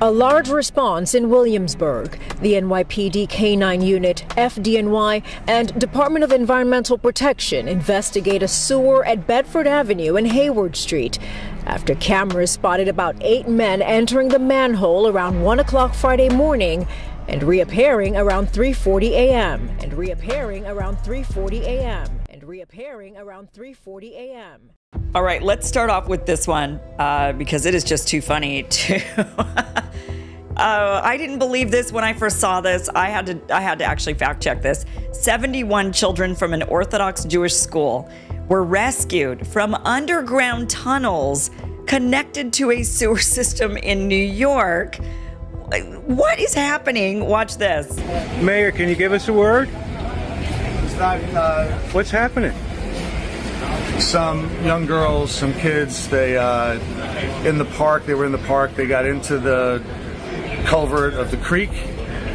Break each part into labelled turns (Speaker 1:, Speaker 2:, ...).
Speaker 1: A large response in Williamsburg. The NYPD K-9 unit, FDNY, and Department of Environmental Protection investigate a sewer at Bedford Avenue and Hayward Street after cameras spotted about 8 men entering the manhole around 1 o'clock Friday morning and reappearing around 3:40 a.m. and reappearing around 3:40 a.m. and reappearing around 3:40 a.m.
Speaker 2: All right, let's start off with this one because it is just too funny to. I didn't believe this when I first saw this. I had to actually fact check this. 71 children from an Orthodox Jewish school were rescued from underground tunnels connected to a sewer system in New York. What is happening? Watch this.
Speaker 3: Mayor, can you give us a word? What's happening?
Speaker 4: Some young girls, some kids, they were in the park, they got into the culvert of the creek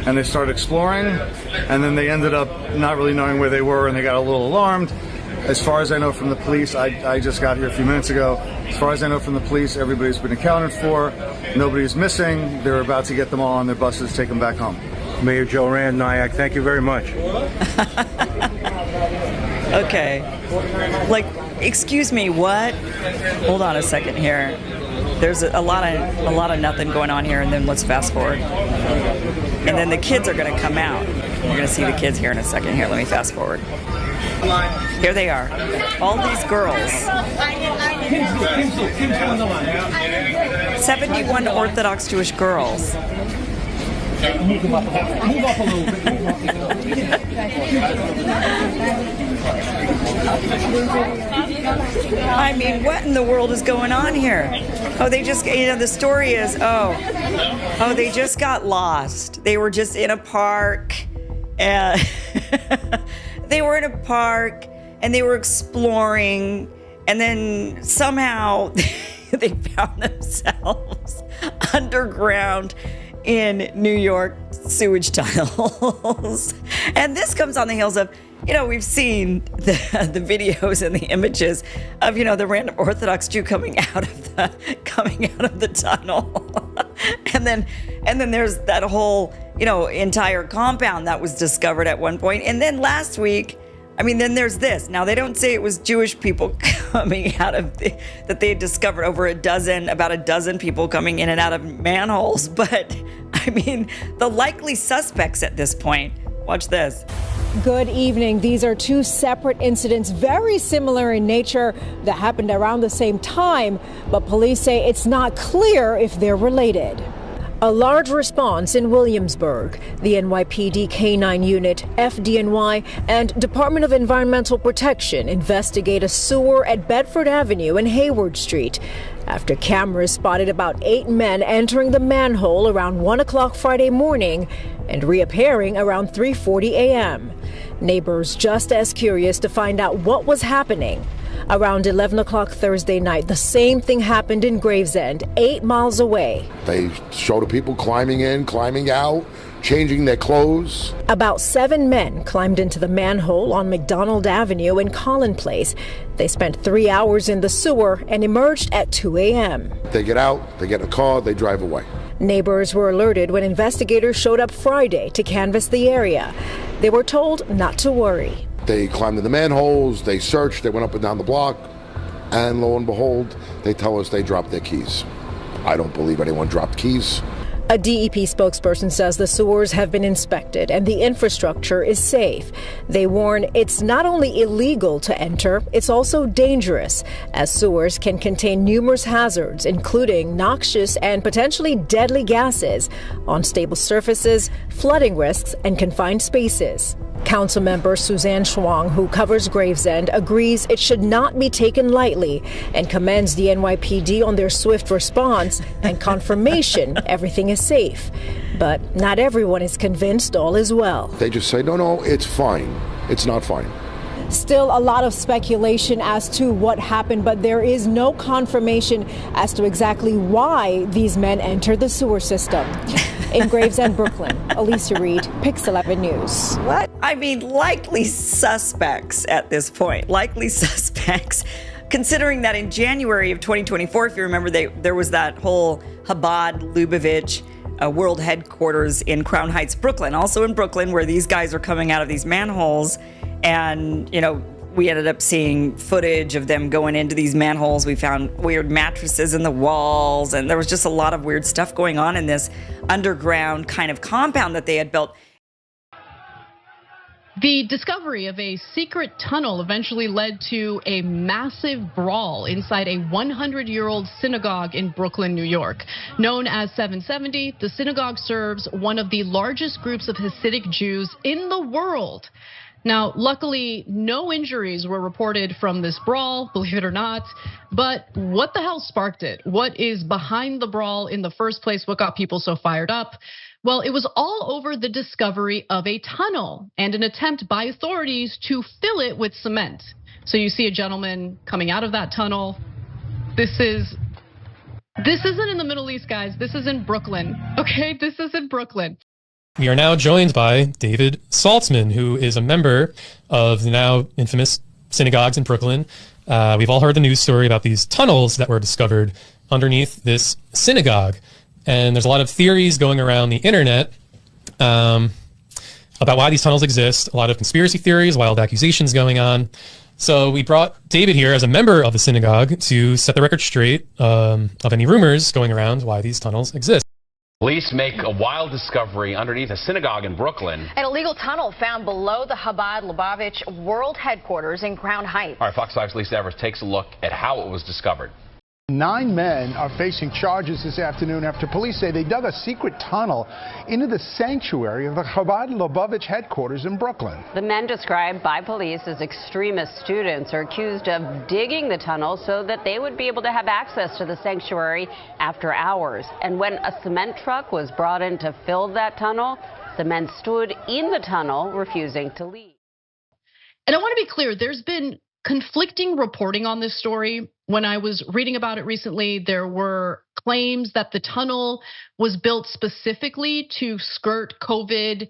Speaker 4: and they started exploring, and then they ended up not really knowing where they were and they got a little alarmed. As far as I know from the police, I just got here a few minutes ago. As far as I know from the police, everybody's been accounted for. Nobody's missing. They're about to get them all on their buses, take them back home.
Speaker 3: Mayor Joe Rand, Nyack, thank you very much.
Speaker 2: Okay. Like, excuse me, what? Hold on a second here. There's a lot of nothing going on here, and then let's fast forward. And then the kids are going to come out. You're going to see the kids here in a second. Here, let me fast forward. Here they are. All these girls. 71 Orthodox Jewish girls.
Speaker 5: Move up a little bit.
Speaker 2: I mean, what in the world is going on here? Oh, they just, the story is, they just got lost. They were just in a park. And they were in a park and they were exploring. And then somehow they found themselves underground in New York sewage tunnels. And this comes on the heels of, we've seen the videos and the images of, the random Orthodox Jew coming out of the tunnel. and then there's that whole, entire compound that was discovered at one point. And then last week, then there's this. Now, they don't say it was Jewish people coming out of that they had discovered about a dozen people coming in and out of manholes. But, the likely suspects at this point. Watch this.
Speaker 1: Good evening. These are two separate incidents, very similar in nature, that happened around the same time, but police say it's not clear if they're related. A large response in Williamsburg. The NYPD K-9 unit, FDNY, and Department of Environmental Protection investigate a sewer at Bedford Avenue and Hayward Street after cameras spotted about 8 men entering the manhole around 1 o'clock Friday morning and reappearing around 3:40 a.m. Neighbors just as curious to find out what was happening. Around 11 o'clock Thursday night, the same thing happened in Gravesend, 8 miles away.
Speaker 6: They show the people climbing in, climbing out, changing their clothes. About
Speaker 1: 7 men climbed into the manhole on McDonald Avenue in Collin Place. They spent 3 hours in the sewer and emerged at 2 a.m.
Speaker 6: They get out, they get in a car, they drive away.
Speaker 1: Neighbors were alerted when investigators showed up Friday to canvass the area. They were told not to worry.
Speaker 6: They climbed in the manholes, they searched, they went up and down the block, and lo and behold, they tell us they dropped their keys. I don't believe anyone dropped keys.
Speaker 1: A DEP spokesperson says the sewers have been inspected and the infrastructure is safe. They warn it's not only illegal to enter, it's also dangerous, as sewers can contain numerous hazards, including noxious and potentially deadly gases, unstable surfaces, flooding risks, and confined spaces. Councilmember Suzanne Schwang, who covers Gravesend, agrees it should not be taken lightly and commends the NYPD on their swift response and confirmation everything is safe. But not everyone is convinced all is well.
Speaker 6: They just say, no, it's fine. It's not fine.
Speaker 1: Still a lot of speculation as to what happened, but there is no confirmation as to exactly why these men entered the sewer system. In Gravesend, Brooklyn, Alicia Reed, Pix 11 News.
Speaker 2: What? Likely suspects at this point. Likely suspects. Considering that in January of 2024, if you remember, there was that whole Chabad Lubavitch world headquarters in Crown Heights, Brooklyn, also in Brooklyn, where these guys are coming out of these manholes. And, we ended up seeing footage of them going into these manholes. We found weird mattresses in the walls, and there was just a lot of weird stuff going on in this underground kind of compound that they had built.
Speaker 7: The discovery of a secret tunnel eventually led to a massive brawl inside a 100-year-old synagogue in Brooklyn, New York. Known as 770, the synagogue serves one of the largest groups of Hasidic Jews in the world. Now, luckily, no injuries were reported from this brawl, believe it or not. But what the hell sparked it? What is behind the brawl in the first place? What got people so fired up? Well, it was all over the discovery of a tunnel and an attempt by authorities to fill it with cement. So you see a gentleman coming out of that tunnel. This isn't in the Middle East, guys. This is in Brooklyn, okay? This is in Brooklyn.
Speaker 8: We are now joined by David Saltzman, who is a member of the now infamous synagogues in Brooklyn. We've all heard the news story about these tunnels that were discovered underneath this synagogue. And there's a lot of theories going around the internet about why these tunnels exist, a lot of conspiracy theories, wild accusations going on. So we brought David here as a member of the synagogue to set the record straight of any rumors going around why these tunnels exist.
Speaker 9: Police make a wild discovery underneath a synagogue in Brooklyn.
Speaker 10: An illegal tunnel found below the Chabad Lubavitch World Headquarters in Crown Heights.
Speaker 9: All right, Fox 5's Lisa Evers takes a look at how it was discovered.
Speaker 11: 9 men are facing charges this afternoon after police say they dug a secret tunnel into the sanctuary of the Chabad Lubavitch headquarters in Brooklyn.
Speaker 10: The men, described by police as extremist students, are accused of digging the tunnel so that they would be able to have access to the sanctuary after hours. And when a cement truck was brought in to fill that tunnel, the men stood in the tunnel, refusing to leave.
Speaker 7: And I want to be clear, there's been conflicting reporting on this story. When I was reading about it recently, there were claims that the tunnel was built specifically to skirt COVID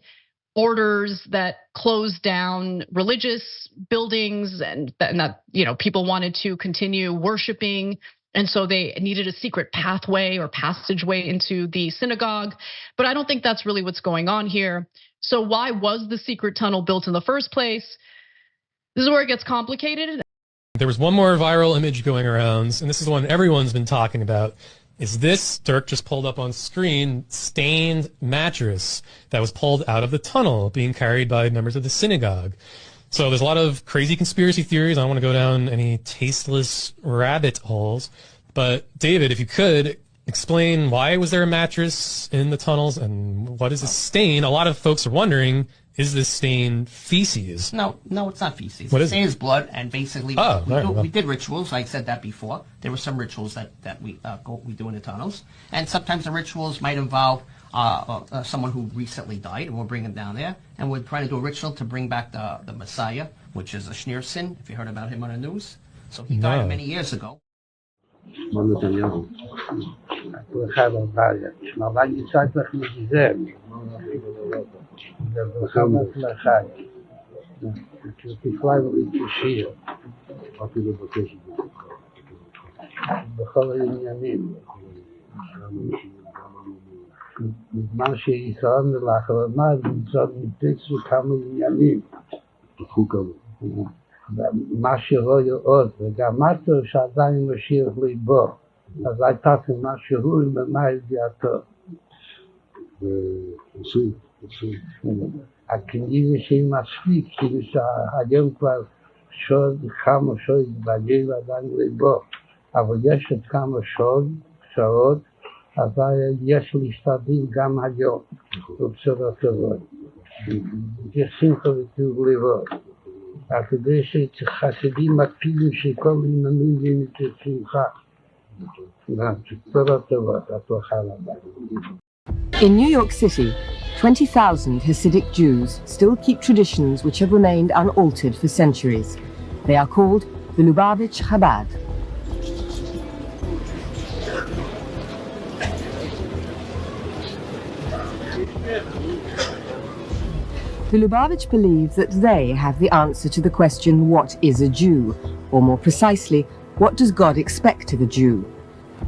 Speaker 7: orders that closed down religious buildings, and that people wanted to continue worshiping, and so they needed a secret pathway or passageway into the synagogue. But I don't think that's really what's going on here. So why was the secret tunnel built in the first place? This is where it gets complicated.
Speaker 8: There was one more viral image going around, and this is the one everyone's been talking about. Is this, Dirk just pulled up on screen, stained mattress that was pulled out of the tunnel being carried by members of the synagogue. So there's a lot of crazy conspiracy theories. I don't want to go down any tasteless rabbit holes. But David, if you could, explain why was there a mattress in the tunnels and what is this stain? A lot of folks are wondering, is this stain feces?
Speaker 5: No, it's not feces.
Speaker 8: What
Speaker 5: the
Speaker 8: is
Speaker 5: stain
Speaker 8: it?
Speaker 5: is blood, and basically we did rituals. I said that before. There were some rituals that we do in the tunnels, and sometimes the rituals might involve someone who recently died, and we'll bring them down there, and we're trying to do a ritual to bring back the Messiah, which is a Schneerson, if you heard about him on the news. So he died many years ago.
Speaker 12: בזמן שישראל לאחרונה נמצאות מפצו כמה עניינים. מה שרואה עוד, וגם משהו שעדיין משאיר ליבו. אז הייתה משהו במה ידיעתו. הכנראה שהיא מספיק, כאילו שהיום כבר כמה שעות בגלל עדיין ליבו. אבל יש עוד כמה שעות, אז יש להשתדל גם היום, בבשורות טובות. יש שמחה וטוב לבוא. כדי שחסידים מקפידים שכל עניינים את השמחה. בשורות טובות, הצלחה רבה.
Speaker 13: In New York City, 20,000 Hasidic Jews still keep traditions which have remained unaltered for centuries. They are called the Lubavitch Chabad. The Lubavitch believe that they have the answer to the question, what is a Jew? Or more precisely, what does God expect of a Jew?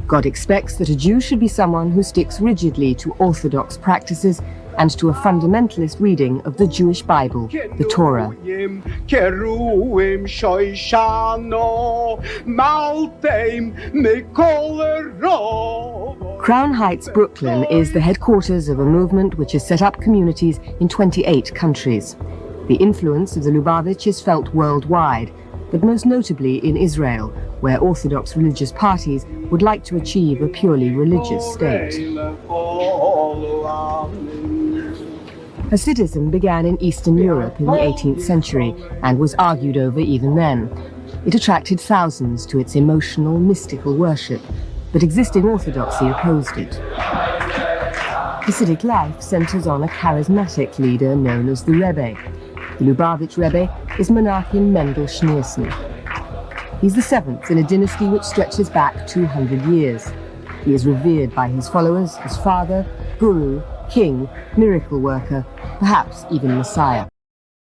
Speaker 13: God expects that a Jew should be someone who sticks rigidly to orthodox practices and to a fundamentalist reading of the Jewish Bible, the Torah. Crown Heights, Brooklyn is the headquarters of a movement which has set up communities in 28 countries. The influence of the Lubavitch is felt worldwide, but most notably in Israel, where Orthodox religious parties would like to achieve a purely religious state. Hasidism began in Eastern Europe in the 18th century and was argued over even then. It attracted thousands to its emotional, mystical worship, but existing orthodoxy opposed it. Hasidic life centers on a charismatic leader known as the Rebbe. The Lubavitch Rebbe is Menachem Mendel Schneerson. He's the seventh in a dynasty which stretches back 200 years. He is revered by his followers as father, guru, king, miracle worker, perhaps even Messiah.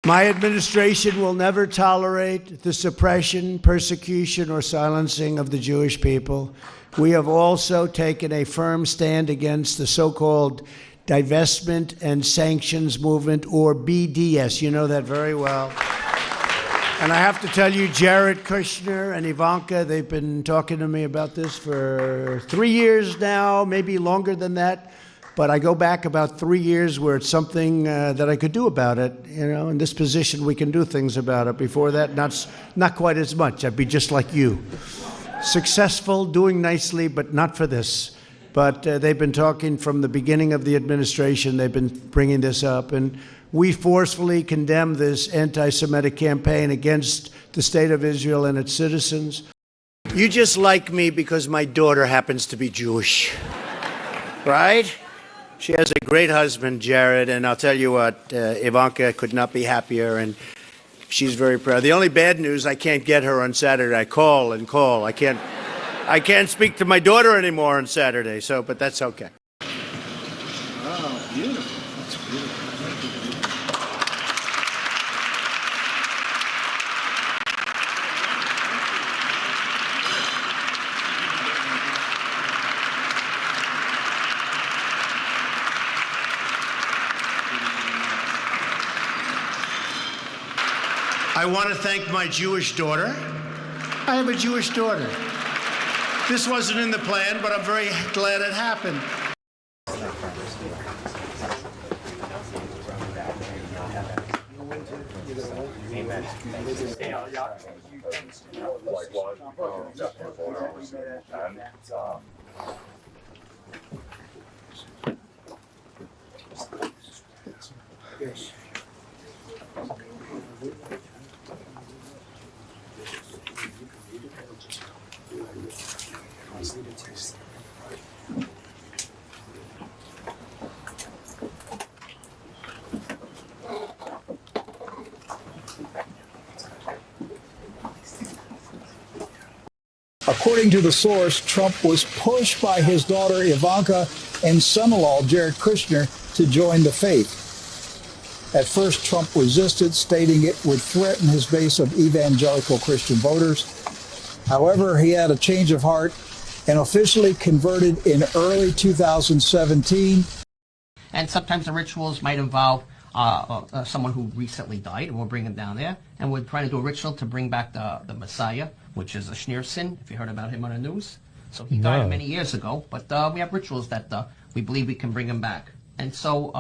Speaker 14: My administration will never tolerate the suppression, persecution, or silencing of the Jewish people. We have also taken a firm stand against the so-called divestment and sanctions movement, or BDS. You know that very well. And I have to tell you, Jared Kushner and Ivanka, they've been talking to me about this for 3 years now, maybe longer than that. But I go back about 3 years where it's something that I could do about it. You know, in this position, we can do things about it. Before that, not quite as much. I'd be just like you. Successful, doing nicely, but not for this. But they've been talking from the beginning of the administration. They've been bringing this up. And we forcefully condemn this anti-Semitic campaign against the state of Israel and its citizens. You just like me because my daughter happens to be Jewish, right? She has a great husband, Jared, and I'll tell you what, Ivanka could not be happier, and she's very proud. The only bad news, I can't get her on Saturday. I call and call. I can't speak to my daughter anymore on Saturday, but that's okay.
Speaker 15: Oh, beautiful. That's beautiful.
Speaker 14: I want to thank my Jewish daughter. I have a Jewish daughter. This wasn't in the plan, but I'm very glad it happened.
Speaker 16: According to the source, Trump was pushed by his daughter Ivanka and son-in-law Jared Kushner to join the faith. At first, Trump resisted, stating it would threaten his base of evangelical Christian voters. However, he had a change of heart and officially converted in early 2017.
Speaker 5: And sometimes the rituals might involve someone who recently died, and we'll bring him down there. And we're trying to do a ritual to bring back the Messiah, which is a Schneerson, if you heard about him on the news. So he died many years ago, but we have rituals that we believe we can bring him back. And so...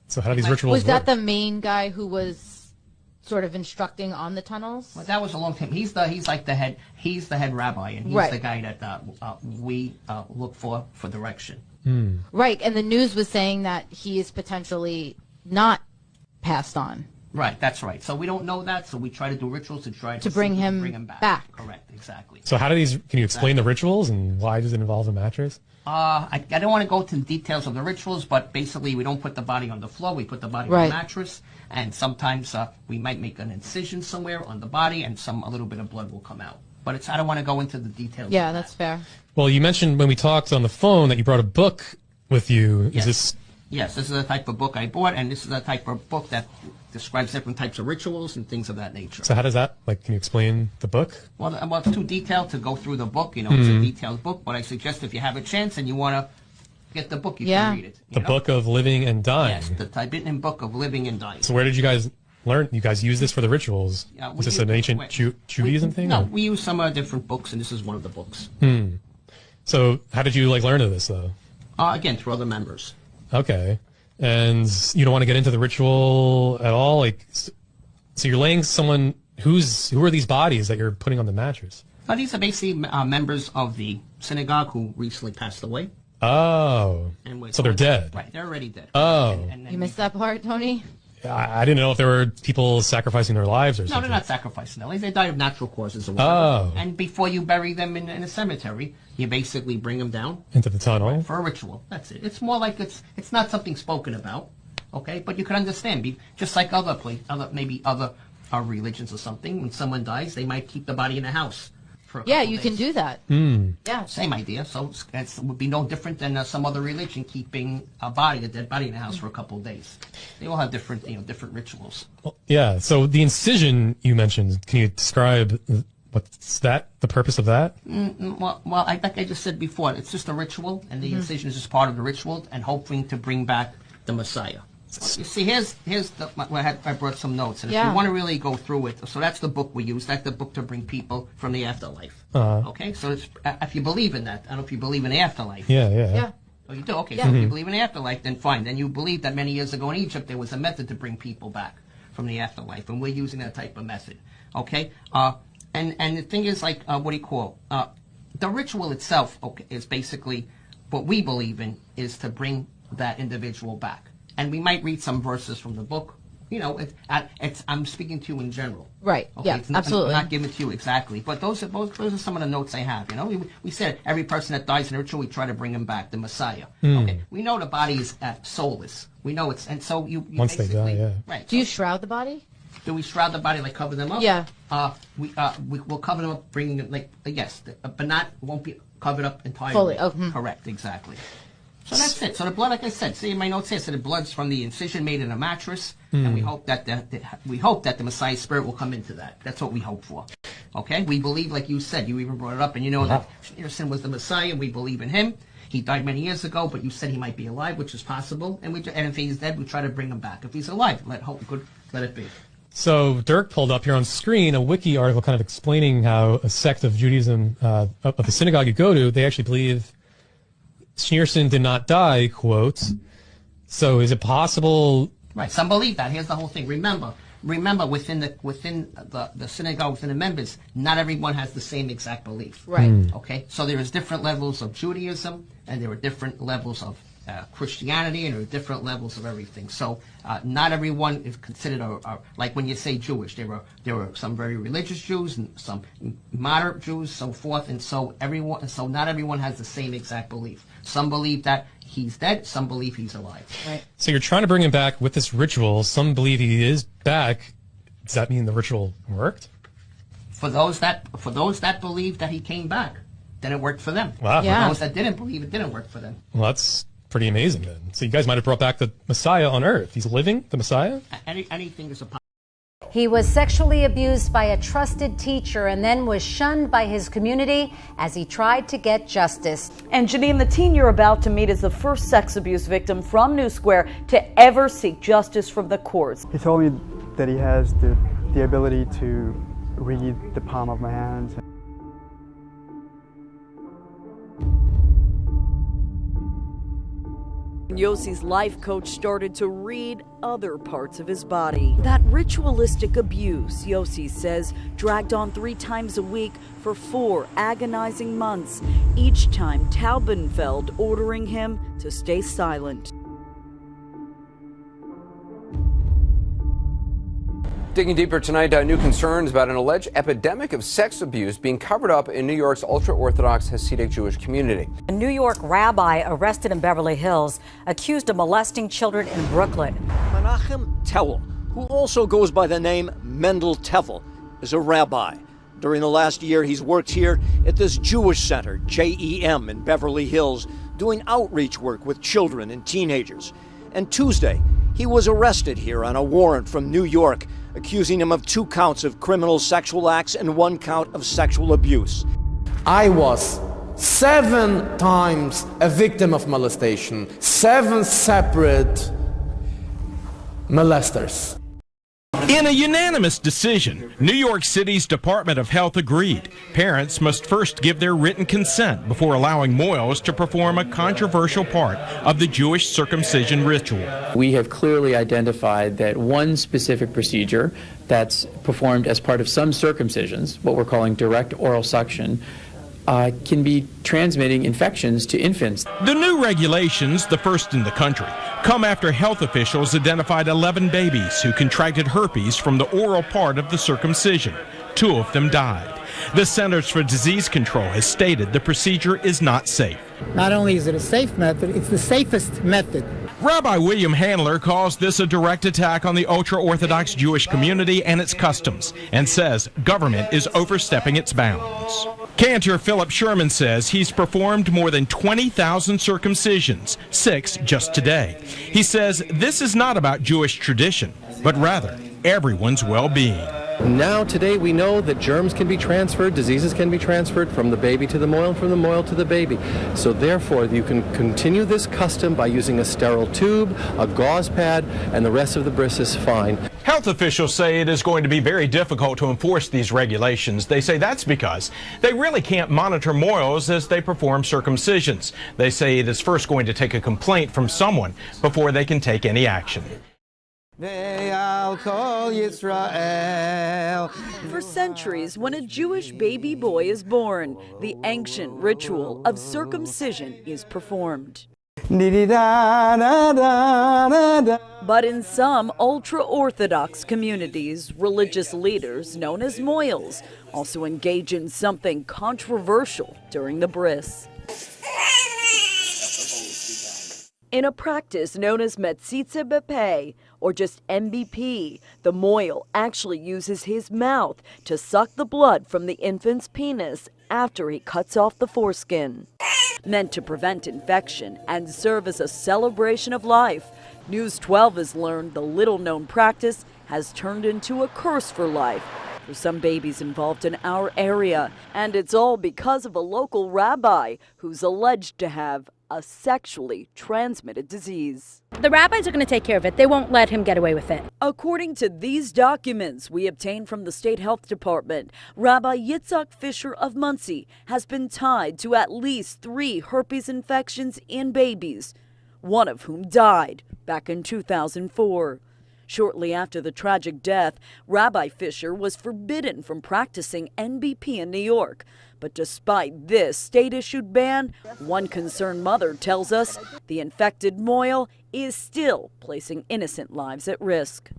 Speaker 8: so how do these rituals
Speaker 17: work? Was that the main guy who was sort of instructing on the tunnels?
Speaker 5: Well, that was a long time. He's like the head. He's the head rabbi, and he's the guy that we look for direction.
Speaker 17: Right, and the news was saying that he is potentially not passed on.
Speaker 5: Right, that's right. So we don't know that, so we try to do rituals to try to
Speaker 17: bring him back.
Speaker 5: Correct, exactly.
Speaker 8: So how do these, can you explain the rituals and why does it involve a mattress?
Speaker 5: I don't want to go into the details of the rituals, but basically we don't put the body on the floor, we put the body on the mattress, and sometimes we might make an incision somewhere on the body and a little bit of blood will come out. But I don't want to go into the details.
Speaker 17: Yeah, that's fair.
Speaker 8: Well, you mentioned when we talked on the phone that you brought a book with you.
Speaker 5: Yes.
Speaker 8: Is
Speaker 5: Yes, this is the type of book I bought, and this is the type of book that describes different types of rituals and things of that nature.
Speaker 8: So how does that, like, can you explain the book?
Speaker 5: Well, it's too detailed to go through the book. You know, it's a detailed book, but I suggest if you have a chance and you want to get the book, you can read it.
Speaker 8: The Book of Living and Dying.
Speaker 5: Yes, the Tibetan Book of Living and Dying.
Speaker 8: So where did you guys learn? You guys use this for the rituals? Is this an ancient Judaism thing?
Speaker 5: No,
Speaker 8: or?
Speaker 5: we use some different books, and this is one of the books.
Speaker 8: So how did you, like, learn of this, though?
Speaker 5: Again, through other members.
Speaker 8: Okay. And you don't want to get into the ritual at all? Like, so you're laying someone, who are these bodies that you're putting on the mattress?
Speaker 5: These are basically members of the synagogue who recently passed away.
Speaker 8: Oh. So they're dead.
Speaker 5: Right, they're already dead.
Speaker 8: Oh.
Speaker 17: You missed that part, Tony?
Speaker 8: I didn't know if there were people sacrificing their lives or
Speaker 5: No,
Speaker 8: something.
Speaker 5: they're not sacrificing them. They died of natural causes or whatever.
Speaker 8: Oh.
Speaker 5: And before you bury them in a cemetery, you basically bring them down.
Speaker 8: Into the tunnel?
Speaker 5: For a ritual. That's it. It's more like it's not something spoken about, okay? But you can understand. Just like other religions or something, when someone dies, they might keep the body in the house.
Speaker 17: Yeah, you can do that.
Speaker 5: Yeah, same idea. So it would be no different than some other religion keeping a dead body in the house for a couple of days. They all have different rituals.
Speaker 8: Well, yeah. So the incision you mentioned, can you describe what's that? The purpose of that?
Speaker 5: Well, like I just said before, it's just a ritual, and the incision is just part of the ritual, and hoping to bring back the Messiah. You see, here's I brought some notes, and if you want to really go through it, so that's the book we use. That's the book to bring people from the afterlife. Okay, so if you believe in that, I don't know if you believe in the afterlife.
Speaker 8: Yeah.
Speaker 5: Oh, you do? Okay, so if you believe in the afterlife, then fine. Then you believe that many years ago in Egypt, there was a method to bring people back from the afterlife, and we're using that type of method. Okay, and the thing is, like, what do you call the ritual itself? Okay, is basically what we believe in is to bring that individual back. And we might read some verses from the book. You know, I'm speaking to you in general.
Speaker 17: Right.
Speaker 5: Okay?
Speaker 17: Yeah, absolutely.
Speaker 5: I'm not giving it to you exactly. But those are some of the notes I have. You know, we said every person that dies in a ritual, we try to bring him back, the Messiah. Okay. We know the body is soulless. We know it's, and so you
Speaker 8: once they die, yeah.
Speaker 5: Right.
Speaker 17: Do you shroud the body?
Speaker 5: Do we shroud the body, like cover them up?
Speaker 17: Yeah.
Speaker 5: We'll cover them up, bringing them, like, yes, but won't be covered up entirely.
Speaker 17: Fully. Oh.
Speaker 5: Correct. Exactly. So that's it. So the blood, like I said, see in my notes here, so the blood's from the incision made in a mattress, and we hope that the Messiah spirit will come into that. That's what we hope for. Okay, we believe, like you said, you even brought it up, and you know that Shneerson was the Messiah. We believe in him. He died many years ago, but you said he might be alive, which is possible. And if he's dead, we try to bring him back. If he's alive, let it be.
Speaker 8: So Dirk pulled up here on screen a wiki article kind of explaining how a sect of Judaism, of the synagogue you go to, they actually believe Schneerson did not die, quote. So is it possible?
Speaker 5: Right, some believe that. Here's the whole thing. Remember, within the synagogue, within the members, not everyone has the same exact belief.
Speaker 17: Right.
Speaker 5: Okay, so there is different levels of Judaism, and there are different levels of Christianity, and there are different levels of everything. So not everyone is considered like when you say Jewish, there were some very religious Jews and some moderate Jews, so forth, and so not everyone has the same exact belief. Some believe that he's dead, some believe he's alive.
Speaker 17: Right.
Speaker 8: So you're trying to bring him back with this ritual. Some believe he is back. Does that mean the ritual worked?
Speaker 5: For those that believe that he came back, then it worked for them.
Speaker 8: Wow.
Speaker 17: Yeah.
Speaker 5: For those that didn't believe, it didn't work for them.
Speaker 8: Well, that's pretty amazing then. So you guys might have brought back the Messiah on Earth. He's living, the Messiah?
Speaker 5: Anything is a possibility.
Speaker 18: He was sexually abused by a trusted teacher and then was shunned by his community as he tried to get justice.
Speaker 19: And Janine, the teen you're about to meet is the first sex abuse victim from New Square to ever seek justice from the courts.
Speaker 20: He told me that he has the ability to read the palm of my hands.
Speaker 19: Yossi's life coach started to read other parts of his body. That ritualistic abuse, Yossi says, dragged on 3 times a week for 4 agonizing months, each time Taubenfeld ordering him to stay silent.
Speaker 21: Digging deeper tonight, new concerns about an alleged epidemic of sex abuse being covered up in New York's ultra-Orthodox Hasidic Jewish community.
Speaker 18: A New York rabbi arrested in Beverly Hills, accused of molesting children in Brooklyn.
Speaker 22: Menachem Tewel, who also goes by the name Mendel Tevel, is a rabbi. During the last year, he's worked here at this Jewish center, JEM, in Beverly Hills, doing outreach work with children and teenagers. And Tuesday, he was arrested here on a warrant from New York, accusing him of 2 counts of criminal sexual acts and 1 count of sexual abuse.
Speaker 3: I was 7 times a victim of molestation, 7 separate molesters.
Speaker 4: In a unanimous decision, New York City's Department of Health agreed parents must first give their written consent before allowing Moyles to perform a controversial part of the Jewish circumcision ritual.
Speaker 23: We have clearly identified that one specific procedure that's performed as part of some circumcisions, what we're calling direct oral suction, can be transmitting infections to infants.
Speaker 4: The new regulations, the first in the country, come after health officials identified 11 babies who contracted herpes from the oral part of the circumcision. 2 of them died. The Centers for Disease Control has stated the procedure is not safe.
Speaker 24: Not only is it a safe method, it's the safest method.
Speaker 4: Rabbi William Handler calls this a direct attack on the ultra-Orthodox Jewish community and its customs, and says government is overstepping its bounds. Cantor Philip Sherman says he's performed more than 20,000 circumcisions, 6 just today. He says this is not about Jewish tradition, but rather everyone's well-being.
Speaker 25: Now, today, we know that germs can be transferred, diseases can be transferred from the baby to the moil, and from the moil to the baby. So therefore, you can continue this custom by using a sterile tube, a gauze pad, and the rest of the bris is fine.
Speaker 4: Health officials say it is going to be very difficult to enforce these regulations. They say that's because they really can't monitor moils as they perform circumcisions. They say it is first going to take a complaint from someone before they can take any action.
Speaker 19: For centuries, when a Jewish baby boy is born, the ancient ritual of circumcision is performed. But in some ultra-Orthodox communities, religious leaders known as moyles also engage in something controversial during the bris. In a practice known as Metzitza B'Peh, or just MBP, the moil actually uses his mouth to suck the blood from the infant's penis after he cuts off the foreskin. Meant to prevent infection and serve as a celebration of life, News 12 has learned the little-known practice has turned into a curse for life for some babies involved in our area. And it's all because of a local rabbi who's alleged to have a sexually transmitted disease.
Speaker 26: The rabbis are going to take care of it. They won't let him get away with it.
Speaker 19: According to these documents we obtained from the state health department, Rabbi Yitzhak Fisher of Muncie has been tied to at least 3 herpes infections in babies, one of whom died back in 2004. Shortly after the tragic death, Rabbi Fisher was forbidden from practicing NBP in New York. But despite this state-issued ban, one concerned mother tells us the infected moil is still placing innocent lives at risk.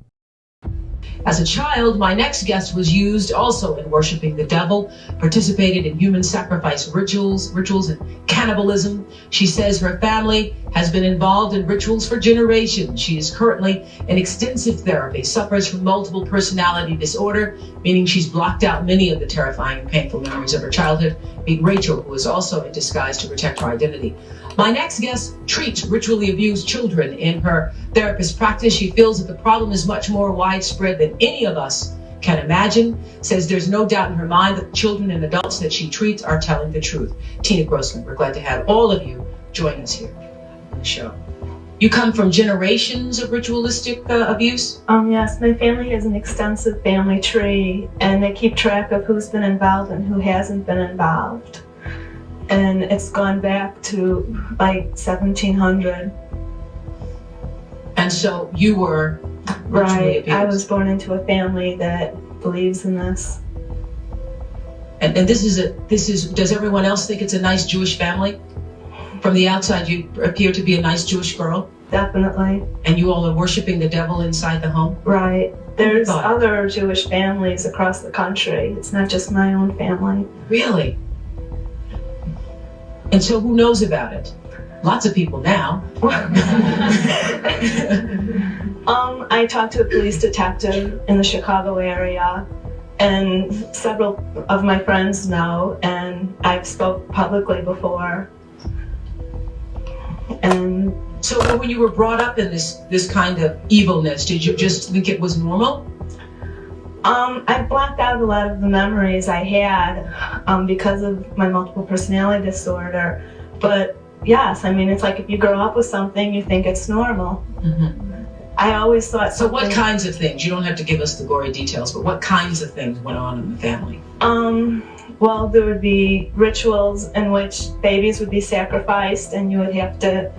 Speaker 27: As a child, my next guest was used also in worshiping the devil, participated in human sacrifice rituals and cannibalism. She says her family has been involved in rituals for generations. She is currently in extensive therapy, suffers from multiple personality disorder, meaning she's blocked out many of the terrifying and painful memories of her childhood. Meet Rachel, who is also in disguise to protect her identity. My next guest treats ritually abused children in her therapist practice. She feels that the problem is much more widespread than any of us can imagine. Says there's no doubt in her mind that the children and adults that she treats are telling the truth. Tina Grossman, we're glad to have all of you join us here on the show. You come from generations of ritualistic abuse?
Speaker 28: Yes, my family has an extensive family tree, and they keep track of who's been involved and who hasn't been involved. And it's gone back to like 1700.
Speaker 27: And so you were
Speaker 28: right.
Speaker 27: abused.
Speaker 28: I was born into a family that believes in this.
Speaker 27: And this is does everyone else think it's a nice Jewish family? From the outside, you appear to be a nice Jewish girl.
Speaker 28: Definitely.
Speaker 27: And you all are worshiping the devil inside the home?
Speaker 28: Right. There's other Jewish families across the country. It's not just my own family.
Speaker 27: Really? And so who knows about it? Lots of people now.
Speaker 28: I talked to a police detective in the Chicago area, and several of my friends know, and I've spoke publicly before. And
Speaker 27: So when you were brought up in this kind of evilness, did you just think it was normal?
Speaker 28: I blocked out a lot of the memories I had because of my multiple personality disorder. But yes, I mean, it's like if you grow up with something, you think it's normal.
Speaker 27: Mm-hmm.
Speaker 28: I always thought
Speaker 27: So what kinds of things? You don't have to give us the gory details, but what kinds of things went on in the family?
Speaker 28: Well, there would be rituals in which babies would be sacrificed, and you would have to,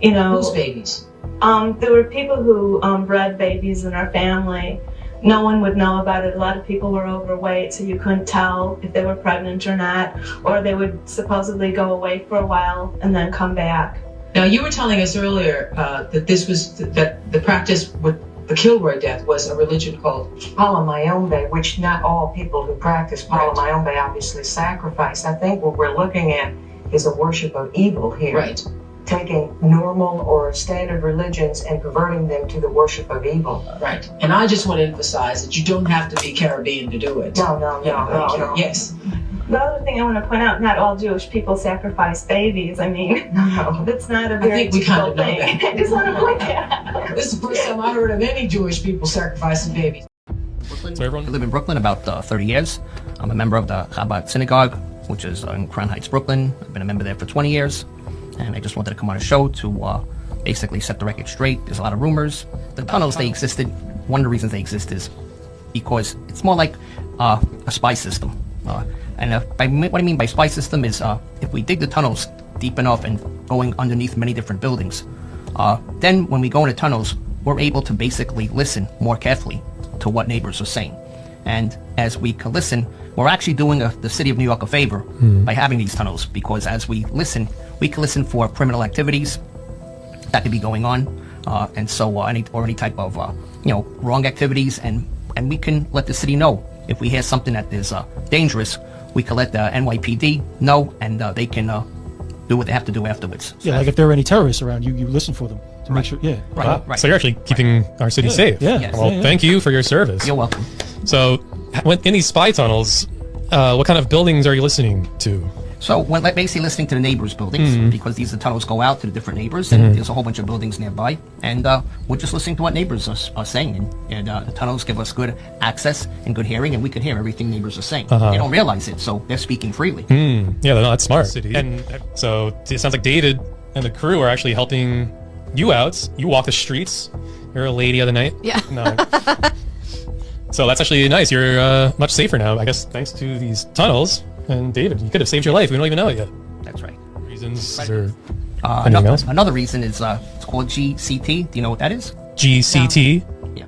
Speaker 28: you know...
Speaker 27: Whose babies?
Speaker 28: There were people who bred babies in our family. No one would know about it. A lot of people were overweight, so you couldn't tell if they were pregnant or not, or they would supposedly go away for a while and then come back.
Speaker 27: Now, you were telling us earlier that this was that the practice with the Kilroy death was a religion called
Speaker 1: Palamayombe, which not all people who practice Palamayombe obviously sacrifice. I think what we're looking at is a worship of evil here.
Speaker 27: Right.
Speaker 1: Taking normal or standard religions and converting them to the worship of evil.
Speaker 27: Right. And I just want to emphasize that you don't have to be Caribbean to do it.
Speaker 1: No.
Speaker 27: Yes.
Speaker 28: The other thing I want to point out, not all Jewish people sacrifice babies. I mean, that's not a very typical thing. I just want to point that out.
Speaker 27: This is the first time I heard of any Jewish people sacrificing babies.
Speaker 5: I live in Brooklyn about 30 years. I'm a member of the Chabad Synagogue, which is in Crown Heights, Brooklyn. I've been a member there for 20 years. And I just wanted to come on a show to basically set the record straight. There's a lot of rumors. The tunnels, they existed. One of the reasons they exist is because it's more like a spy system. What I mean by spy system is if we dig the tunnels deep enough and going underneath many different buildings, then when we go into tunnels, we're able to basically listen more carefully to what neighbors are saying. And as we can listen, we're actually doing the city of New York a favor by having these tunnels, because as we listen, we can listen for criminal activities that could be going on, and so any type of wrong activities, and we can let the city know if we hear something that is dangerous. We can let the NYPD know, and they can do what they have to do afterwards.
Speaker 2: Yeah, like if there are any terrorists around, you listen for them to make sure. Yeah,
Speaker 5: right.
Speaker 8: So you're actually keeping our city safe.
Speaker 2: Yeah. Yes.
Speaker 8: Well, thank you for your service.
Speaker 5: You're welcome.
Speaker 8: So, in these spy tunnels, what kind of buildings are you listening to?
Speaker 5: So, when basically listening to the neighbors' buildings, because these tunnels go out to the different neighbors, and there's a whole bunch of buildings nearby, and we're just listening to what neighbors are saying, and the tunnels give us good access and good hearing, and we can hear everything neighbors are saying. They don't realize it, so they're speaking freely.
Speaker 8: Yeah, that's smart. And so, it sounds like David and the crew are actually helping you out. You walk the streets. You're a lady of the night.
Speaker 17: Yeah.
Speaker 8: No. So that's actually nice. You're much safer now, I guess, thanks to these tunnels. And David, you could have saved your life. We don't even know it yet.
Speaker 5: That's right.
Speaker 8: Reasons or
Speaker 5: anything
Speaker 8: else?
Speaker 5: Another reason is it's called GCT. Do you know what that is?
Speaker 8: GCT?
Speaker 5: Yeah.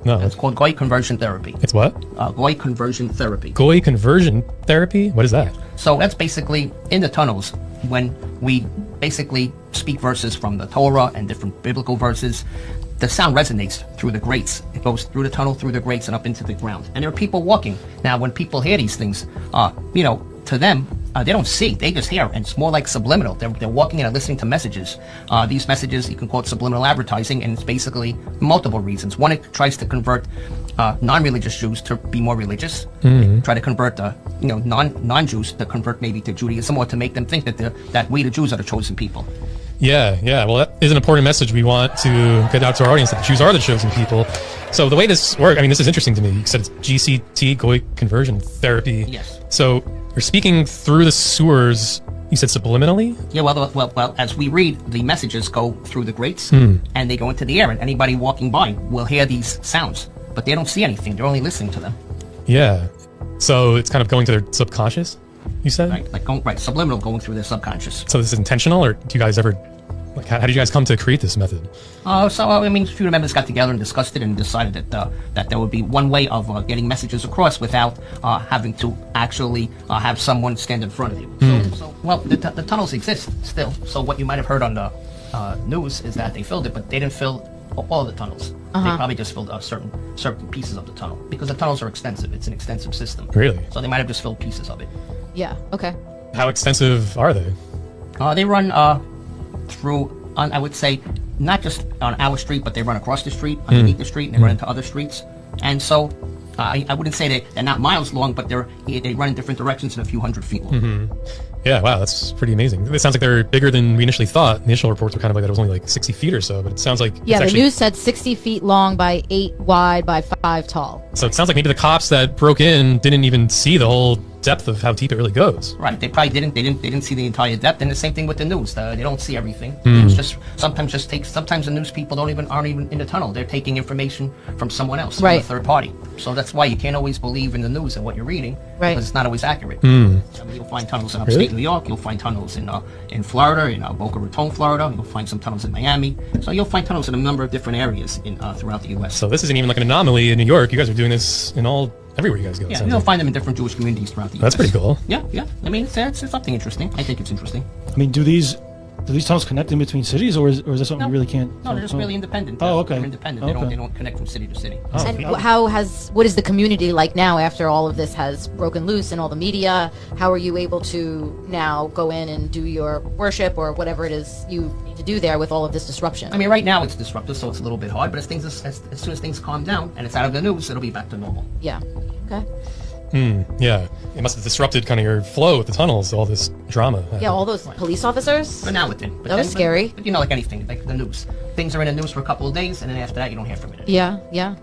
Speaker 8: No.
Speaker 5: It's called Goy Conversion Therapy.
Speaker 8: It's what?
Speaker 5: Goy Conversion Therapy.
Speaker 8: Goy Conversion Therapy? What is that?
Speaker 5: So that's basically in the tunnels when we basically speak verses from the Torah and different biblical verses. The sound resonates through the grates. It goes through the tunnel, through the grates, and up into the ground. And there are people walking. Now, when people hear these things, to them, they don't see. They just hear, and it's more like subliminal. They're walking and listening to messages. These messages, you can call it subliminal advertising, and it's basically multiple reasons. One, it tries to convert non-religious Jews to be more religious. Try to convert non-Jews to convert maybe to Judaism, or to make them think that we, the Jews, are the chosen people.
Speaker 8: Yeah. Well, that is an important message we want to get out to our audience, that the Jews are the chosen people. So the way this works, this is interesting to me. You said it's GCT, Goy Conversion Therapy.
Speaker 5: Yes.
Speaker 8: So you're speaking through the sewers, you said subliminally?
Speaker 5: Yeah, well, as we read, the messages go through the grates, and they go into the air, and anybody walking by will hear these sounds, but they don't see anything. They're only listening to them.
Speaker 8: Yeah. So it's kind of going to their subconscious, you said?
Speaker 5: Right, subliminal, going through their subconscious.
Speaker 8: So this is intentional, or do you guys ever... how did you guys come to create this method?
Speaker 5: A few members got together and discussed it and decided that there would be one way of getting messages across without having to actually have someone stand in front of you. The tunnels exist still. So what you might have heard on the news is that they filled it, but they didn't fill all the tunnels. They probably just filled certain pieces of the tunnel, because the tunnels are extensive. It's an extensive system.
Speaker 8: Really?
Speaker 5: So they might have just filled pieces of it.
Speaker 17: Yeah. Okay.
Speaker 8: How extensive are they?
Speaker 5: They run through, I would say, not just on our street, but they run across the street, underneath the street, and they run into other streets. And so I wouldn't say they're not miles long, but they run in different directions and a few hundred feet long.
Speaker 8: Yeah, wow, that's pretty amazing. It sounds like they're bigger than we initially thought. The initial reports were kind of like that it was only like 60 feet or so, but it sounds like
Speaker 17: Yeah,
Speaker 8: it's
Speaker 17: the
Speaker 8: actually,
Speaker 17: news said 60 feet long by 8 wide by 5 tall.
Speaker 8: So it sounds like maybe the cops that broke in didn't even see the whole depth of how deep it really goes.
Speaker 5: Right, they probably didn't. They didn't see the entire depth, and the same thing with the news. They don't see everything.
Speaker 8: Mm.
Speaker 5: It's just sometimes the news people aren't even in the tunnel. They're taking information from someone else, from a
Speaker 17: Right.
Speaker 5: third party. So that's why you can't always believe in the news and what you're reading,
Speaker 17: Right.
Speaker 5: because it's not always accurate.
Speaker 8: Mm.
Speaker 5: I mean, you'll find tunnels in upstate
Speaker 8: Really?
Speaker 5: New York. You'll find tunnels in Florida, in Boca Raton, Florida. You'll find some tunnels in Miami. So you'll find tunnels in a number of different areas throughout the U.S.
Speaker 8: So this isn't even like an anomaly in New York. You guys are doing this in everywhere you guys go. it
Speaker 5: Yeah,
Speaker 8: sounds
Speaker 5: you'll
Speaker 8: like.
Speaker 5: find them in different Jewish communities throughout the U.S.
Speaker 8: That's pretty cool.
Speaker 5: Yeah, yeah. I mean, it's something interesting. I think it's interesting.
Speaker 2: I mean, do these tunnels connect in between cities, or is that something you really can't?
Speaker 5: No, they're just really independent.
Speaker 2: Oh, okay.
Speaker 5: They're independent.
Speaker 2: Okay.
Speaker 5: They don't connect from city to city.
Speaker 2: Oh,
Speaker 17: And what is the community like now after all of this has broken loose and all the media? How are you able to now go in and do your worship or whatever it is you need to do there with all of this disruption?
Speaker 5: I mean, right now it's disruptive, so it's a little bit hard. But as soon as things calm down and it's out of the news, it'll be back to normal.
Speaker 17: Yeah. Okay.
Speaker 8: Yeah, it must have disrupted kind of your flow with the tunnels, all this drama.
Speaker 17: Yeah, all those police officers.
Speaker 5: But now it did.
Speaker 17: That was scary.
Speaker 5: But like anything, like the news. Things are in the news for a couple of days, and then after that, you don't hear from it.
Speaker 17: Yeah, yeah.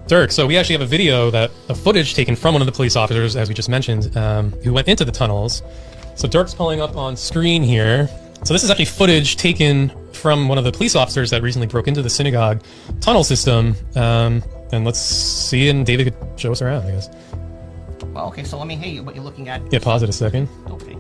Speaker 8: Dirk, so we actually have a video of footage taken from one of the police officers, as we just mentioned, who went into the tunnels. So Dirk's pulling up on screen here. So this is actually footage taken from one of the police officers that recently broke into the synagogue tunnel system. And let's see, and David could show us around, I guess.
Speaker 5: Well, okay, so let me hear what you're looking at.
Speaker 8: Yeah, pause it a second.
Speaker 5: Okay.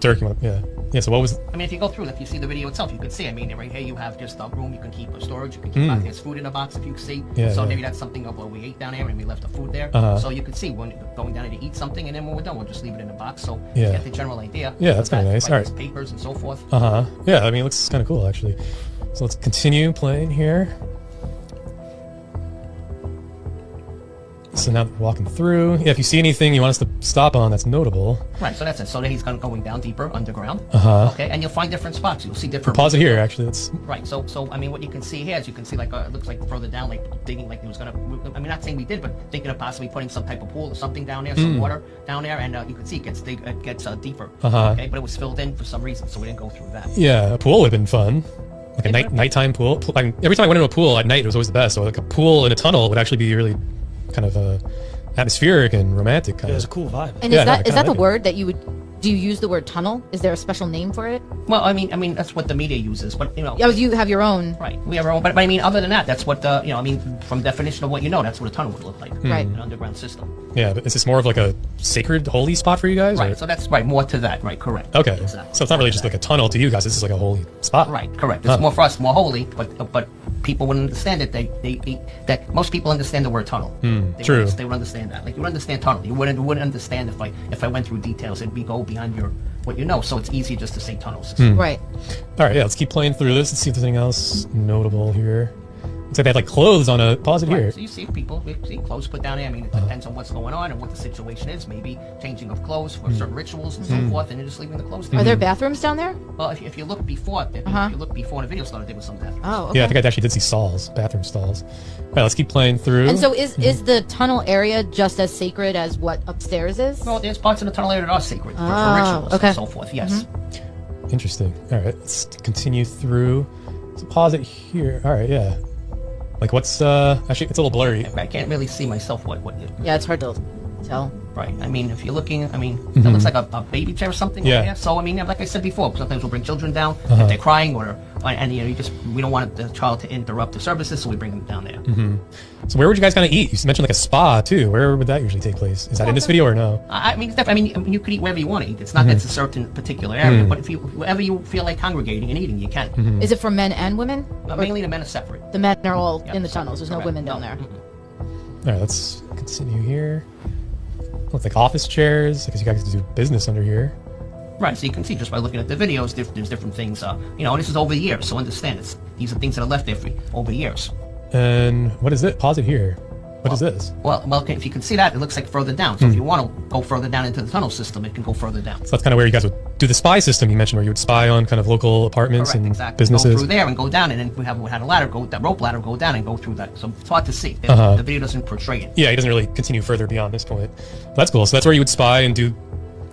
Speaker 8: Dirk, yeah, so what was...
Speaker 5: I mean, if you go through, if you see the video itself, you can see. I mean, right here you have just a room you can keep a storage. You can keep there's food in a box if you see.
Speaker 8: Yeah,
Speaker 5: so
Speaker 8: yeah.
Speaker 5: maybe that's something of what we ate down there and we left the food there. So you can see when going down there to eat something, and then when we're done, we'll just leave it in the box. So you
Speaker 8: Yeah.
Speaker 5: get the general idea.
Speaker 8: Yeah, that's kind of nice. All
Speaker 5: There's
Speaker 8: right.
Speaker 5: papers and so forth.
Speaker 8: Yeah, I mean, it looks kind of cool, actually. So let's continue playing here. So now that we're walking through, yeah, if you see anything you want us to stop on that's notable.
Speaker 5: Right, so that's it. So then he's going down deeper underground.
Speaker 8: Uh-huh.
Speaker 5: Okay, and you'll find different spots. You'll see different.
Speaker 8: Pause it here, actually. Let's...
Speaker 5: Right, so I mean, what you can see here is you can see like it looks like further down, like digging, like it was gonna. I mean, not saying we did, but thinking of possibly putting some type of pool or something down there, some water down there, and you can see it gets deeper. Okay, but it was filled in for some reason, so we didn't go through that.
Speaker 8: Yeah, a pool would have been fun. Like a nighttime pool. I mean, every time I went into a pool at night, it was always the best. So like a pool in a tunnel would actually be really kind of atmospheric and romantic. Kind of.
Speaker 2: It's a cool vibe.
Speaker 17: And is that the word that you would? Do you use the word tunnel? Is there a special name for it?
Speaker 5: Well, I mean that's what the media uses, but you know.
Speaker 17: Oh, you have your own.
Speaker 5: Right, we have our own. But I mean, other than that, that's what I mean, from definition of what you know, that's what a tunnel would look like.
Speaker 17: Right.
Speaker 5: An underground system.
Speaker 8: Yeah, but is this more of like a sacred, holy spot for you guys?
Speaker 5: Right.
Speaker 8: Or?
Speaker 5: So that's right. More to that. Right. Correct.
Speaker 8: Okay.
Speaker 5: Exactly.
Speaker 8: So it's not really just like a tunnel to you guys. This is like a holy spot.
Speaker 5: Right. Correct. It's more for us, more holy, but people wouldn't understand it. That most people understand the word tunnel.
Speaker 8: True.
Speaker 5: They would understand that. Like you would understand tunnel. You wouldn't understand if I went through details. It'd go beyond what you know. So it's easier just to say tunnels.
Speaker 17: Right.
Speaker 8: All right. Yeah. Let's keep playing through this. Let's see if there's anything else notable here. Looks like they have like clothes on a. Pause it here.
Speaker 5: So you see clothes put down there. I mean, it depends on what's going on and what the situation is. Maybe changing of clothes for certain rituals and so forth, and you're just leaving the clothes there.
Speaker 17: Are there bathrooms down there?
Speaker 5: Well, if you look before, if you look before the video started, there was some bathrooms.
Speaker 17: Oh, okay.
Speaker 8: Yeah, I think I actually did see stalls, bathroom stalls. All right, let's keep playing through.
Speaker 17: And so is the tunnel area just as sacred as what upstairs is?
Speaker 5: Well, there's parts of the tunnel area that are sacred for rituals and so forth. Yes.
Speaker 8: Interesting. All right, let's continue through. So pause it here. All right, yeah. Like what's actually it's a little blurry.
Speaker 5: I can't really see myself what you.
Speaker 17: Yeah, it's hard to tell.
Speaker 5: Right. I mean, if you're looking, I mean, it looks like a baby chair or something.
Speaker 8: Yeah.
Speaker 5: Like that. So I mean, like I said before, sometimes we'll bring children down if they're crying and you know, we don't want the child to interrupt the services, so we bring them down there.
Speaker 8: So where would you guys kind of eat? You mentioned like a spa too. Where would that usually take place? Is that in this video or no?
Speaker 5: I mean, you could eat wherever you want to eat. It's not that it's a certain particular area, but wherever you feel like congregating and eating, you can.
Speaker 17: Is it for men and women?
Speaker 5: Mainly the men are separate.
Speaker 17: The men are all in the tunnels. There's no women down there.
Speaker 8: All right, let's continue here. Looks like office chairs. I guess you guys do business under here.
Speaker 5: Right, so you can see just by looking at the videos, there's different things. You know, and this is over years, so understand these are things that are left there for over years.
Speaker 8: And what is it? Pause it here. What is this?
Speaker 5: Well, if you can see that, it looks like further down. So if you want to go further down into the tunnel system, it can go further down.
Speaker 8: So that's kind of where you guys would do the spy system you mentioned, where you would spy on kind of local apartments and businesses.
Speaker 5: Go through there and go down, and then we had a ladder, that rope ladder, go down and go through that. So it's hard to see. The video doesn't portray it.
Speaker 8: Yeah, he doesn't really continue further beyond this point. But that's cool. So that's where you would spy and do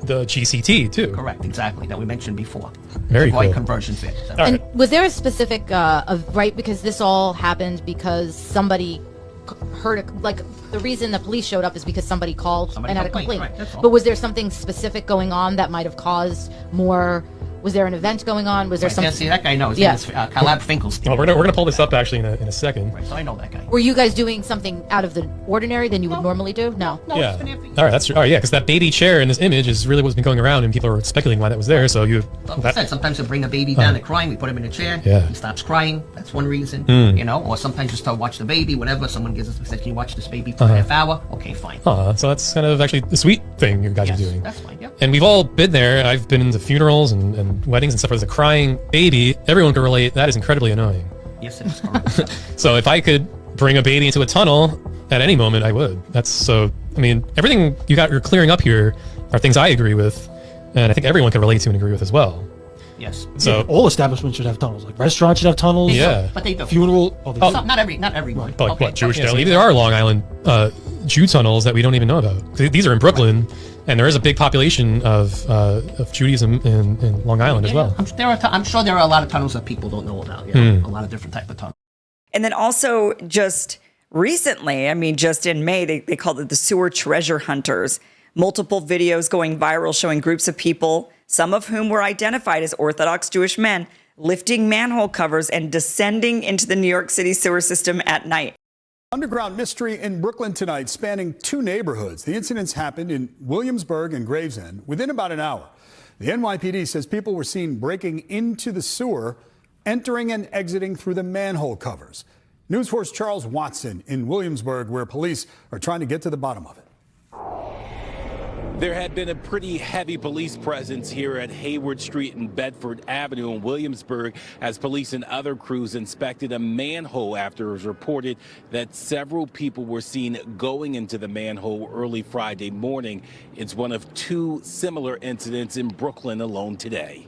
Speaker 8: the GCT too.
Speaker 5: Correct, exactly, that we mentioned before.
Speaker 8: Very
Speaker 5: Avoid
Speaker 8: cool.
Speaker 5: conversion fit.
Speaker 17: And was there a specific, right, because this all happened because somebody heard, like, the reason the police showed up is because somebody called and had a complaint.
Speaker 5: Right, that's all.
Speaker 17: But was there something specific going on that might have caused more, was there an event going on? Was there something?
Speaker 5: See, that guy knows.
Speaker 17: Yeah.
Speaker 5: Calab Finkelstein.
Speaker 8: Well, we're gonna pull this up actually in a second.
Speaker 5: So I know that guy.
Speaker 17: Were you guys doing something out of the ordinary than you would normally do? No.
Speaker 8: Yeah. All right. That's all right. Yeah, because that baby chair in this image is really what's been going around, and people are speculating why that was there. So you.
Speaker 5: Like I said, sometimes we bring a baby down, they're crying, we put him in a chair,
Speaker 8: Yeah.
Speaker 5: he stops crying, that's one reason,
Speaker 8: Mm.
Speaker 5: you know, or sometimes just to watch the baby, whatever, someone gives us, said, can you watch this baby for a half hour? Okay, fine.
Speaker 8: So that's kind of actually the sweet thing you guys are doing.
Speaker 5: That's fine, yeah.
Speaker 8: And we've all been there. I've been into funerals and weddings and stuff where there's a crying baby. Everyone can relate. That is incredibly annoying.
Speaker 5: Yes, it is correct.
Speaker 8: So if I could bring a baby into a tunnel at any moment, I would. That's so, I mean, everything you're clearing up here are things I agree with, and I think everyone can relate to and agree with as well.
Speaker 5: Yes.
Speaker 8: So
Speaker 2: all establishments should have tunnels. Like restaurants should have tunnels.
Speaker 8: Yeah.
Speaker 5: But they do.
Speaker 2: Funeral.
Speaker 5: Not everyone.
Speaker 8: But like
Speaker 5: Okay.
Speaker 8: what, Jewish
Speaker 5: Yeah,
Speaker 8: tunnels? There are Long Island Jew tunnels that we don't even know about. 'Cause these are in Brooklyn, and there is a big population of Judaism in Long Island as well.
Speaker 5: I'm sure there are a lot of tunnels that people don't know about. A lot of different type of tunnels.
Speaker 6: And then also just recently, I mean, just in May, they called it the sewer treasure hunters. Multiple videos going viral showing groups of people, some of whom were identified as Orthodox Jewish men, lifting manhole covers and descending into the New York City sewer system at night.
Speaker 7: Underground mystery in Brooklyn tonight, spanning 2 neighborhoods. The incidents happened in Williamsburg and Gravesend within about an hour. The NYPD says people were seen breaking into the sewer, entering and exiting through the manhole covers. News 4's Charles Watson in Williamsburg, where police are trying to get to the bottom of it.
Speaker 9: There had been a pretty heavy police presence here at Hayward Street and Bedford Avenue in Williamsburg as police and other crews inspected a manhole after it was reported that several people were seen going into the manhole early Friday morning. It's one of 2 similar incidents in Brooklyn alone today.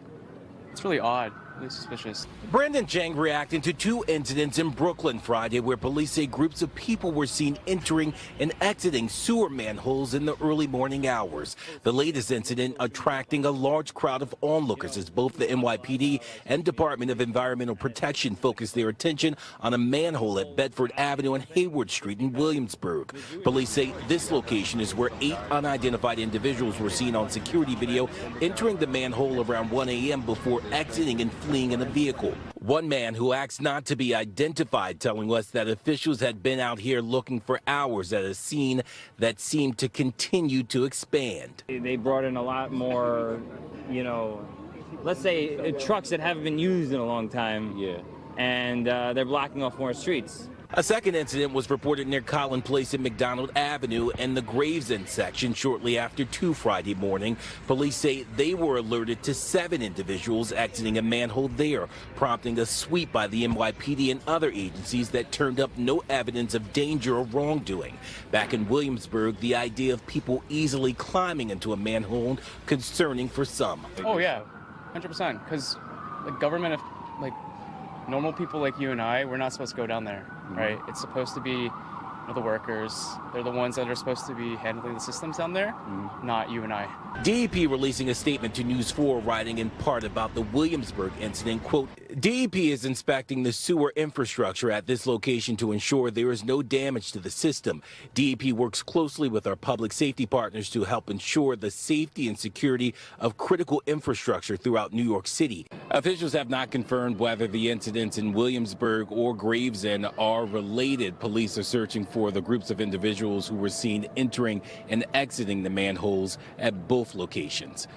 Speaker 10: It's really odd. Really suspicious.
Speaker 9: Brandon Jang reacting to 2 incidents in Brooklyn Friday where police say groups of people were seen entering and exiting sewer manholes in the early morning hours. The latest incident attracting a large crowd of onlookers as both the NYPD and Department of Environmental Protection focused their attention on a manhole at Bedford Avenue and Hayward Street in Williamsburg. Police say this location is where 8 unidentified individuals were seen on security video entering the manhole around 1 a.m. before exiting and fleeing in a vehicle. One man who asked not to be identified telling us that officials had been out here looking for hours at a scene that seemed to continue to expand.
Speaker 10: They brought in a lot more, let's say trucks that haven't been used in a long time. Yeah. And they're blocking off more streets.
Speaker 9: A second incident was reported near Collin Place and McDonald Avenue and the Gravesend section shortly after 2 Friday morning. Police say they were alerted to 7 individuals exiting a manhole there, prompting a sweep by the NYPD and other agencies that turned up no evidence of danger or wrongdoing. Back in Williamsburg, the idea of people easily climbing into a manhole concerning for some.
Speaker 10: Oh yeah, 100%. Because the government, normal people like you and I, we're not supposed to go down there, right? It's supposed to be the workers. They're the ones that are supposed to be handling the systems down there, not you and I.
Speaker 9: DEP releasing a statement to News 4 writing in part about the Williamsburg incident, quote, DEP is inspecting the sewer infrastructure at this location to ensure there is no damage to the system. DEP works closely with our public safety partners to help ensure the safety and security of critical infrastructure throughout New York City. Officials have not confirmed whether the incidents in Williamsburg or Gravesend are related. Police are searching for the groups of individuals who were seen entering and exiting the manholes at both locations.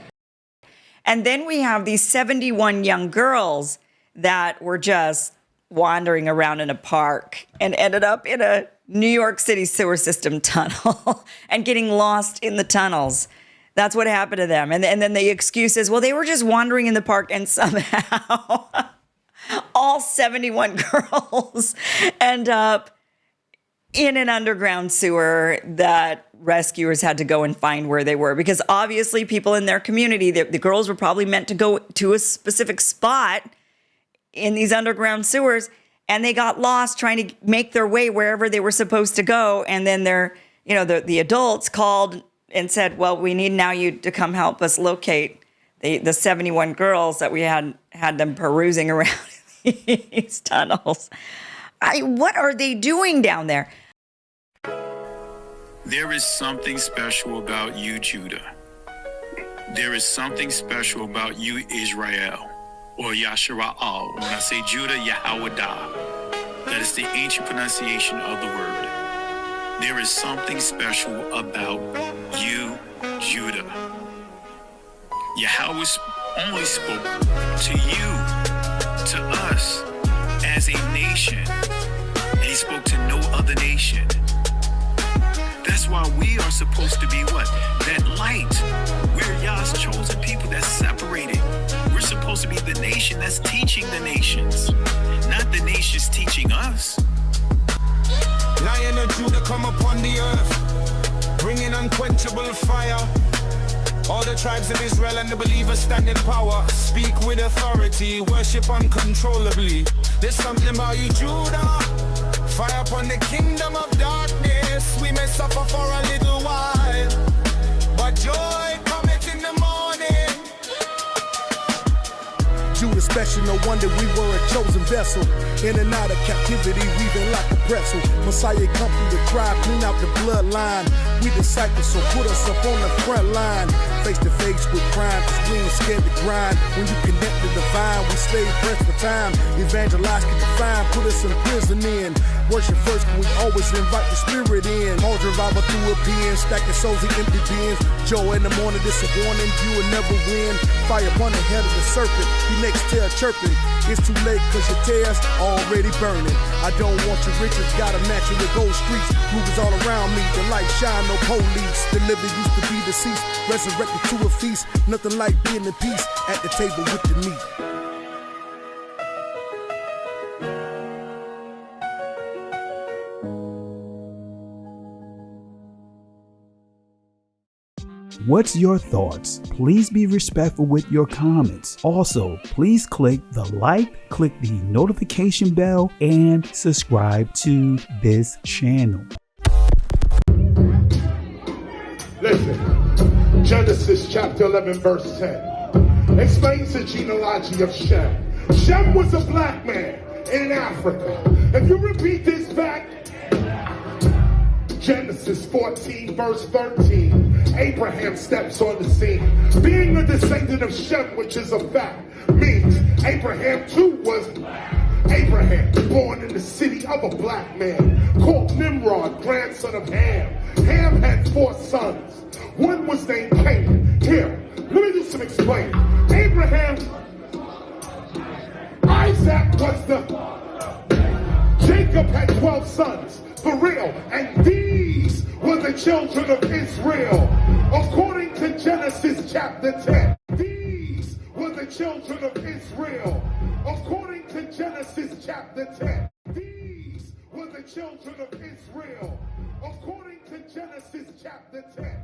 Speaker 6: And then we have these 71 young girls that were just wandering around in a park and ended up in a New York City sewer system tunnel and getting lost in the tunnels. That's what happened to them. And then the excuse is, well, they were just wandering in the park and somehow all 71 girls end up in an underground sewer that rescuers had to go and find where they were, because obviously people in their community, the girls were probably meant to go to a specific spot in these underground sewers, and they got lost trying to make their way wherever they were supposed to go. And then the adults called and said, well, we need now you to come help us locate the 71 girls that we had them perusing around these tunnels. What are they doing down there?
Speaker 11: There is something special about you, Judah. There is something special about you, Israel, or Yashara'al. When I say Judah, Yahwadah. That is the ancient pronunciation of the word. There is something special about you, Judah. Yahweh only spoke to you, to us, as a nation. And he spoke to no other nation. That's why we are supposed to be what? That light. We're Yah's chosen people that's separated. We're supposed to be the nation that's teaching the nations, not the nations teaching us.
Speaker 12: Lion of Judah come upon the earth, bringing unquenchable fire. All the tribes of Israel and the believers stand in power. Speak with authority, worship uncontrollably. There's something about you, Judah. Fire upon the kingdom of darkness. We may suffer for a little while, but joy cometh in the morning.
Speaker 13: Judah special, no wonder we were a chosen vessel. In and out of captivity, weaving like a pretzel. Messiah come through the tribe, clean out the bloodline. We disciples, so put us up on the front line. Face to face with crime, cause we ain't scared to grind. When you connect the divine, we stay pressed for time. Evangelize, get defined, put us in prison in. Worship first, we always invite the spirit in. Cause revival through a pen, stacking souls in empty bins. Joy in the morning, this a warning, you will never win. Fire upon the head of the serpent, he next tail chirping. It's too late cause your tail's already burning. I don't want your riches, gotta match it with gold streets. Rubies all around me, the light shine, no police. The living used to be deceased, resurrected to a feast. Nothing like being in peace at the table with the meat.
Speaker 14: What's your thoughts? Please be respectful with your comments. Also, please click the like, click the notification bell, and subscribe to this channel.
Speaker 15: Listen, Genesis chapter 11 verse 10 explains the genealogy of Shem. Shem was a black man in Africa. If you repeat this back, Genesis 14 verse 13, Abraham steps on the scene. Being a descendant of Shem, which is a fact, means Abraham too was black. Abraham, born in the city of a black man, called Nimrod, grandson of Ham. Ham had 4 sons. One was named Canaan. Here, let me do some explaining. Abraham, Isaac was the... Jacob had 12 sons. For real, and these were the children of Israel, according to Genesis chapter 10. These were the children of Israel, according to Genesis chapter 10. These were the children of Israel, according to Genesis chapter 10.